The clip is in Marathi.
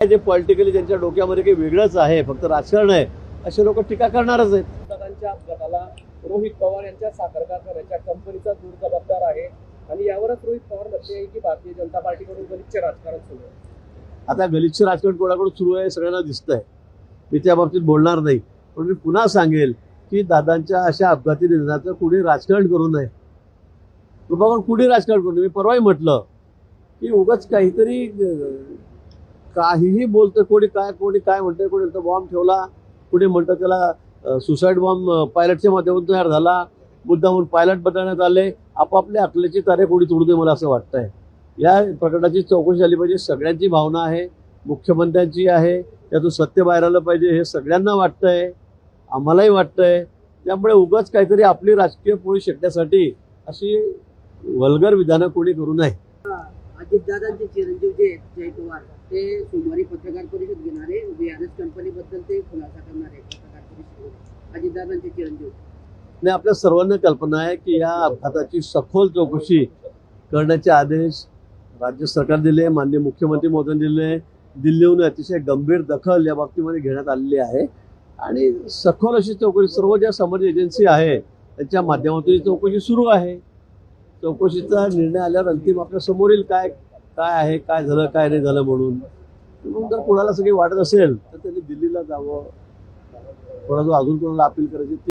जे पॉलिटिकली त्यांच्या डोक्यामध्ये काही वेगळंच आहे, फक्त राजकारण आहे, असे लोक टीका करणारच आहेत. दादांच्या अपघाताला रोहित पवार यांच्या साखर कारखान्याच्या कंपनीचा दूर जबाबदार आहे आणि यावरच रोहित पवार म्हणते आहे की भारतीय जनता पार्टीकडून गलिच्छ राजकारण सुरू आहे. आता गलिच्छ राजकारण कोणाकडून सुरू आहे सगळ्यांना दिसतंय. मी त्या बाबतीत बोलणार नाही, पण मी पुन्हा सांगेल की दादांच्या अशा अपघाती निधनाचं कुणी राजकारण करू नये. कृपाकरून कुणी राजकारण करू नये. मी परवाही म्हटलं की उगाच काहीतरी काहीही बोलतं, कोणी काय म्हणतंय, कोणी म्हणतं बॉम्ब ठेवला, कुणी म्हणतं त्याला सुसाईड बॉम्ब पायलटच्या माध्यमातून तयार झाला, मुद्दामून पायलट बदलण्यात आले. आपापल्या अकलेची तारे कोणी तोडू दे, मला असं वाटतंय. या प्रकरणाची चौकशी झाली पाहिजे. सगळ्यांची भावना आहे, मुख्यमंत्र्यांची आहे, त्यातून सत्य बाहेर आलं पाहिजे हे सगळ्यांना वाटतंय, आम्हालाही वाटतंय. त्यामुळे उगाच काहीतरी आपली राजकीय पोळी शेकण्यासाठी अशी वल्गर विधानं कोणी करू नये. अजितदादांचे चिरंजीव जे जय पवार ते सोमवारी पत्रकार परिषद घेणार आहे. VRS कंपनीबद्दल ते खुलासा करणार आहे पत्रकार परिषदेत. अजितदादांचे चिरंजीव आणि आपल्या सर्वांना कल्पना आहे की या अपघाताची सखोल चौकशी करण्याचे आदेश राज्य सरकार दिले, माननीय मुख्यमंत्री महोदयांनी दिले. दिल्लीहून अतिशय गंभीर दखल या बाबतीमध्ये घेण्यात आलेली आहे आणि सखोल अशी चौकशी सर्व ज्या समज एजन्सी आहे त्यांच्या माध्यमातून ही चौकशी सुरू आहे. चौकशीचा निर्णय आल्यावर अंतिम आपल्या समोर येईल काय आहे, काय झालं, काय नाही झालं म्हणून. जर कोणाला सगळी वाटत असेल तर त्यांनी दिल्लीला जावं, कोणाला अजून कोणाला अपील करायची